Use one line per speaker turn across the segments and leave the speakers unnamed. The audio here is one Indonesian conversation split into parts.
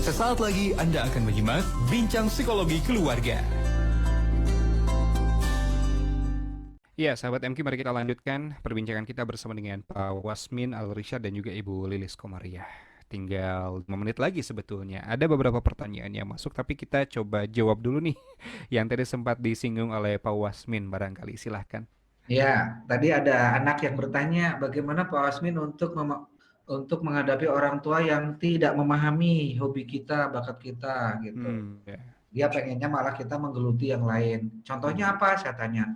Sesaat lagi Anda akan menyimak Bincang Psikologi Keluarga.
Ya, sahabat MQ, mari kita lanjutkan perbincangan kita bersama dengan Pak Wasmin Al-Rishad dan juga Ibu Lilis Komariah. Tinggal 5 menit lagi sebetulnya. Ada beberapa pertanyaan yang masuk, tapi kita coba jawab dulu nih. Yang tadi sempat disinggung oleh Pak Wasmin, barangkali. Silahkan.
Ya, tadi ada anak yang bertanya bagaimana Pak Wasmin untuk menghadapi orang tua yang tidak memahami hobi kita, bakat kita gitu.
Ya.
Dia pengennya malah kita menggeluti yang lain. Contohnya apa? Saya tanya.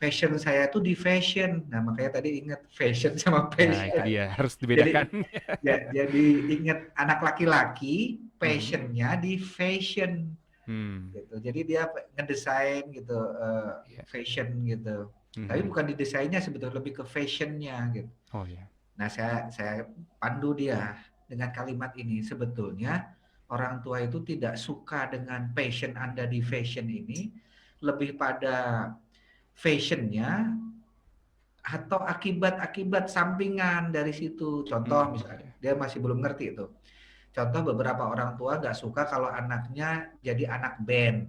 Passion saya itu di fashion. Nah, makanya tadi ingat fashion sama
Nah, itu
passion.
dia. Harus dibedakan.
Jadi ingat anak laki-laki passionnya di fashion. Gitu. Jadi dia ngedesain gitu, fashion gitu. Tapi bukan di desainnya sebetulnya, lebih ke fashionnya gitu.
Oh ya.
Nah, saya pandu dia dengan kalimat ini. Sebetulnya orang tua itu tidak suka dengan passion Anda di fashion ini, lebih pada fashionnya atau akibat-akibat sampingan dari situ. Contoh misalnya, dia masih belum ngerti itu. Contoh, beberapa orang tua nggak suka kalau anaknya jadi anak band.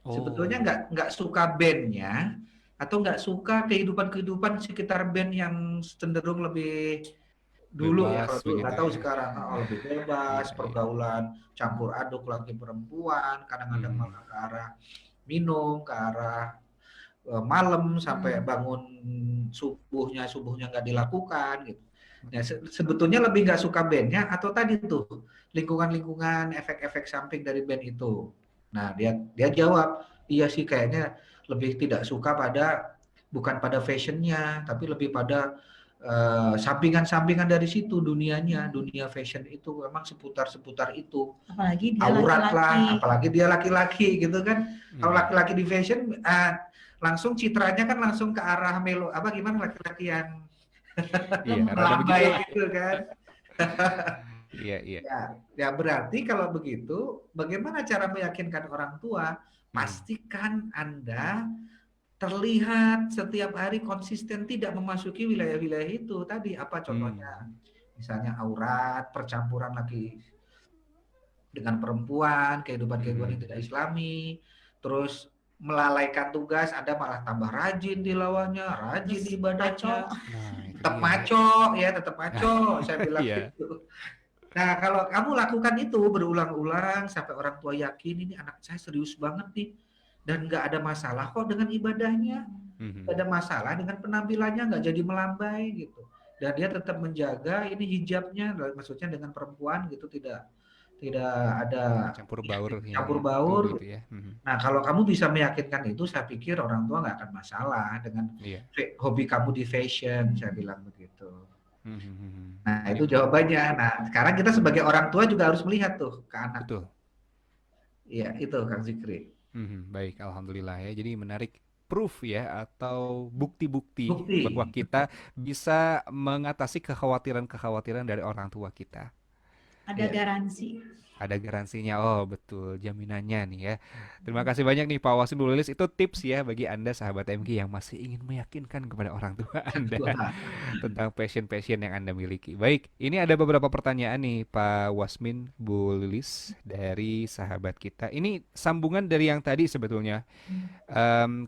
Sebetulnya nggak suka bandnya, atau nggak suka kehidupan sekitar band yang cenderung lebih dulu ya, kalau dulu nggak tahu sekarang lebih bebas, pergaulan campur aduk laki perempuan, kadang-kadang malah ke arah minum, ke arah malam sampai bangun subuhnya nggak dilakukan gitu. Nah, sebetulnya lebih nggak suka bandnya atau tadi tuh lingkungan efek-efek samping dari band itu. Nah, dia jawab, iya sih kayaknya lebih tidak suka bukan pada fashionnya, tapi lebih pada sampingan-sampingan dari situ, dunia fashion itu memang seputar itu.
Apalagi dia
aurat
laki-laki.
lah, apalagi dia laki-laki gitu kan. Kalau laki-laki di fashion langsung citranya kan langsung ke arah melo, gimana laki-laki yang melambai gitu kan.
Iya.
Ya berarti kalau begitu, bagaimana cara meyakinkan orang tua? Pastikan Anda terlihat setiap hari konsisten tidak memasuki wilayah-wilayah itu tadi. Apa contohnya? Misalnya aurat, percampuran laki dengan perempuan, kehidupan yang tidak islami, terus melalaikan tugas, Anda malah tambah rajin tilawahnya, rajin ibadahnya, tetap maco, saya bilang gitu. Nah, kalau kamu lakukan itu berulang-ulang sampai orang tua yakin ini anak saya serius banget nih, dan nggak ada masalah kok dengan ibadahnya, nggak ada masalah dengan penampilannya, nggak jadi melambai gitu, dan dia tetap menjaga ini hijabnya, maksudnya dengan perempuan gitu, tidak ada
campur baur
gitu ya. Nah, kalau kamu bisa meyakinkan itu, saya pikir orang tua nggak akan masalah dengan hobi kamu di fashion, saya bilang begitu. Nah, itu jawabannya. Nah, sekarang kita sebagai orang tua juga harus melihat tuh ke anak.
Betul.
Iya, itu Kang Zikri.
Baik, alhamdulillah ya. Jadi menarik proof ya, atau bukti-bukti bahwa kita bisa mengatasi kekhawatiran dari orang tua kita.
Ada garansi.
Ada garansinya, oh betul, jaminannya nih ya. Terima kasih banyak nih Pak Wasmin, Bu Lilis. Itu tips ya bagi Anda sahabat MG yang masih ingin meyakinkan kepada orang tua Anda tentang passion yang Anda miliki. Baik, ini ada beberapa pertanyaan nih Pak Wasmin, Bu Lilis, dari sahabat kita. Ini sambungan dari yang tadi sebetulnya.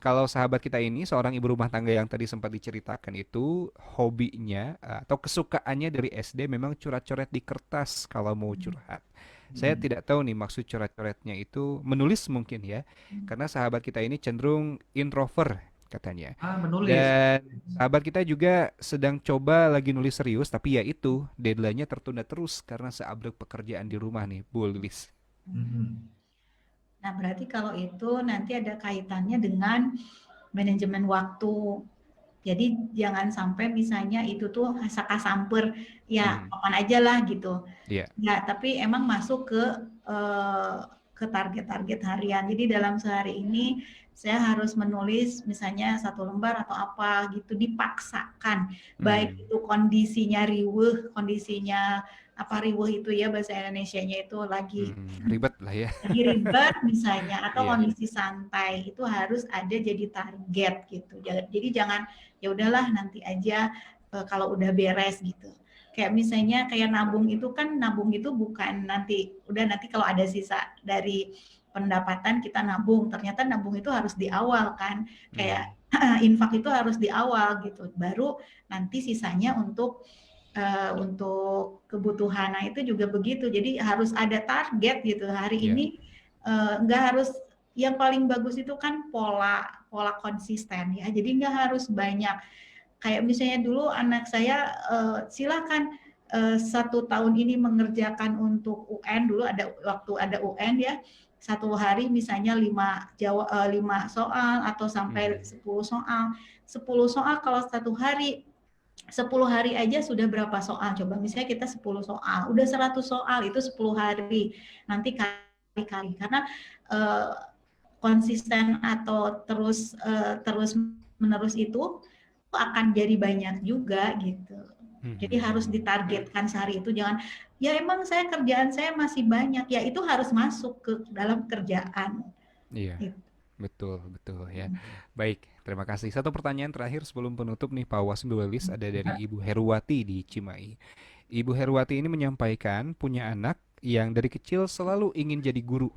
Kalau sahabat kita ini seorang ibu rumah tangga yang tadi sempat diceritakan itu, hobinya atau kesukaannya dari SD memang coret-coret di kertas kalau mau curhat. Saya tidak tahu nih maksud coret-coretnya itu menulis mungkin ya, karena sahabat kita ini cenderung introvert katanya.
Menulis.
Dan sahabat kita juga sedang coba lagi nulis serius, tapi ya itu deadline-nya tertunda terus karena seabrek pekerjaan di rumah nih, Bu Lilis.
Nah, berarti kalau itu nanti ada kaitannya dengan manajemen waktu. Jadi jangan sampai misalnya itu tuh saka-samper, ya kapan aja lah gitu.
Iya.
Ya, tapi emang masuk ke target-target harian. Jadi dalam sehari ini saya harus menulis misalnya 1 lembar atau apa gitu, dipaksakan. Baik itu kondisinya riweuh, kondisinya riweuh itu ya bahasa Indonesianya itu lagi
ribet lah ya.
lagi ribet misalnya, atau kondisi santai, itu harus ada jadi target gitu. Jadi jangan ya udahlah nanti aja kalau udah beres gitu. kayak misalnya kayak nabung itu kan, nabung itu bukan nanti kalau ada sisa dari pendapatan kita nabung, ternyata nabung itu harus di awal kan, kayak infak itu harus di awal gitu, baru nanti sisanya untuk kebutuhan. Nah itu juga begitu, jadi harus ada target gitu. Hari ini nggak harus, yang paling bagus itu kan pola konsisten ya, jadi nggak harus banyak. Kayak misalnya dulu anak saya silakan 1 tahun ini mengerjakan untuk UN, dulu waktu ada UN ya, 1 hari misalnya 5 soal atau sampai 10 soal. 10 soal kalau 1 hari, 10 hari aja sudah berapa soal? Coba misalnya kita 10 soal, udah 100 soal, itu 10 hari. Nanti kali-kali, karena konsisten atau terus menerus itu akan jadi banyak juga gitu. Jadi harus ditargetkan sehari itu, jangan ya emang kerjaan saya masih banyak, ya itu harus masuk ke dalam kerjaan.
Iya.
Gitu.
Betul ya. Baik, terima kasih. Satu pertanyaan terakhir sebelum penutup nih Pak Wasim Lulis, ada dari Ibu Heruwati di Cimahi. Ibu Heruwati ini menyampaikan punya anak yang dari kecil selalu ingin jadi guru.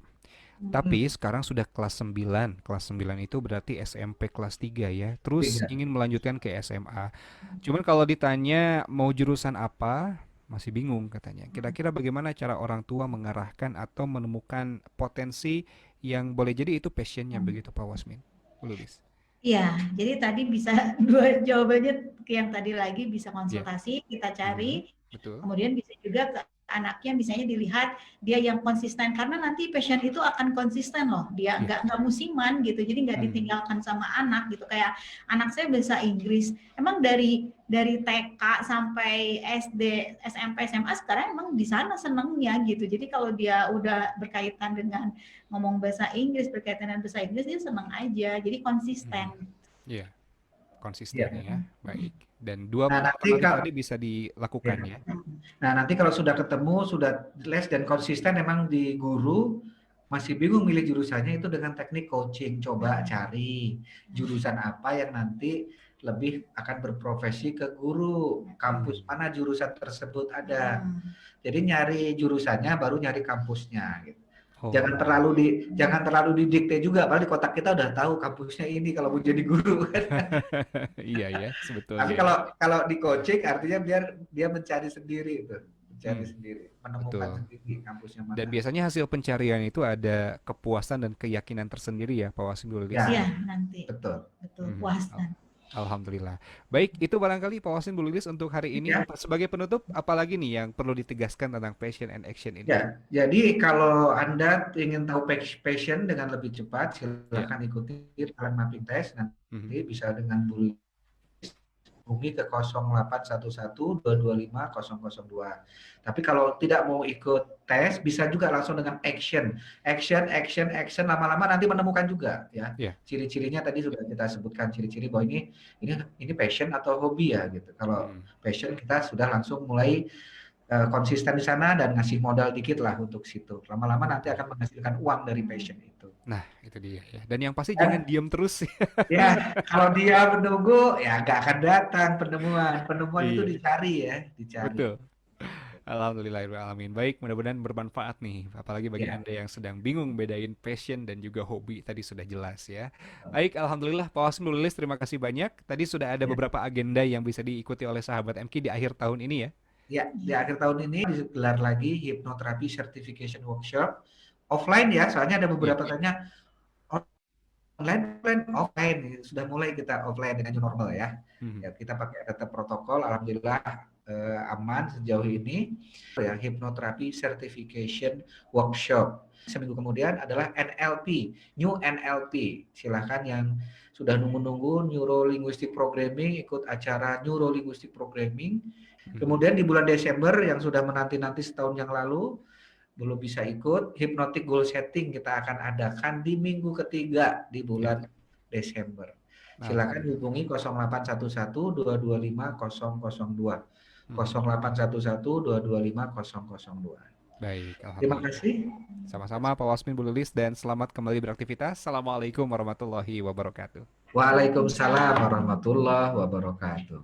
Tapi sekarang sudah kelas 9. Kelas 9 itu berarti SMP kelas 3 ya. Terus ingin melanjutkan ke SMA. Cuman kalau ditanya mau jurusan apa, masih bingung katanya. Kira-kira bagaimana cara orang tua mengarahkan atau menemukan potensi yang boleh jadi itu passionnya begitu Pak Wasmin? Lulis.
Iya, jadi tadi bisa dua jawabannya yang tadi lagi, bisa konsultasi, kita cari,
Betul.
kemudian bisa juga ke anaknya, misalnya dilihat dia yang konsisten, karena nanti passion itu akan konsisten loh, dia nggak musiman gitu, jadi nggak ditinggalkan sama anak gitu. Kayak anak saya bahasa Inggris, emang dari TK sampai SD, SMP, SMA sekarang emang di sana senengnya gitu. Jadi kalau dia udah berkaitan dengan ngomong bahasa Inggris, berkaitan dengan bahasa Inggris, dia seneng aja, jadi konsisten.
Iya, konsisten ya, baik. Dan dua tadi bisa dilakukan ya.
Nah nanti kalau sudah ketemu, sudah les dan konsisten, memang di guru masih bingung milih jurusannya, itu dengan teknik coaching, coba cari jurusan apa yang nanti lebih akan berprofesi ke guru, kampus mana jurusan tersebut ada. Jadi nyari jurusannya baru nyari kampusnya gitu. Jangan terlalu didikte juga, padahal di kotak kita udah tahu kampusnya ini kalau mau jadi guru kan.
Iya ya, sebetulnya.
Tapi kalau di coaching artinya biar dia mencari sendiri itu, menemukan sendiri kampusnya mana.
Dan biasanya hasil pencarian itu ada kepuasan dan keyakinan tersendiri ya Pak Wasim Lulis.
Iya, nanti.
Betul.
Puasan.
Alhamdulillah. Baik, itu barangkali Pak Wasim Lulis untuk hari ini. Sebagai penutup, apalagi nih yang perlu ditegaskan tentang passion and action ini?
Ya, jadi kalau Anda ingin tahu passion dengan lebih cepat, silakan ikuti talent mapping test. Nanti bisa dengan hubungi ke 0811-225-002. Tapi kalau tidak mau ikut tes, bisa juga langsung dengan action. Lama-lama nanti menemukan juga ya. Ciri-cirinya tadi sudah kita sebutkan, ciri-ciri bahwa ini passion atau hobi ya gitu. Kalau passion kita sudah langsung mulai konsisten di sana dan ngasih modal dikit lah untuk situ. Lama-lama nanti akan menghasilkan uang dari passion itu.
Nah, itu dia ya. Dan yang pasti jangan diam terus.
Ya, kalau dia menunggu ya nggak akan datang penemuan. Penemuan itu dicari ya, dicari.
Betul. Alhamdulillahirrahmanirrahim. Baik, mudah-mudahan bermanfaat nih. Apalagi bagi Anda yang sedang bingung bedain passion dan juga hobi, tadi sudah jelas ya. Baik, alhamdulillah Pak Wasim Lulis, terima kasih banyak. Tadi sudah ada beberapa agenda yang bisa diikuti oleh sahabat MK di akhir tahun ini ya. Ya,
di akhir tahun ini digelar lagi Hypnotherapy Certification Workshop. Offline ya, soalnya ada beberapa tanya online, offline. Sudah mulai kita offline dengan new normal ya. Ya, kita pakai tetap protokol, alhamdulillah aman sejauh ini. Ya, Hypnotherapy Certification Workshop. Seminggu kemudian adalah NLP, New NLP. Silahkan yang sudah nunggu-nunggu Neuro Linguistic Programming, ikut acara Neuro Linguistic Programming. Kemudian di bulan Desember yang sudah menanti-nanti setahun yang lalu, belum bisa ikut, Hypnotic Goal Setting kita akan adakan di minggu ketiga di bulan Desember. Silakan hubungi 0811-225-002. 0811-225-002.
Baik,
terima kasih.
Sama-sama Pak Wasim Lulis dan selamat kembali beraktivitas. Assalamualaikum warahmatullahi wabarakatuh.
Waalaikumsalam warahmatullahi wabarakatuh.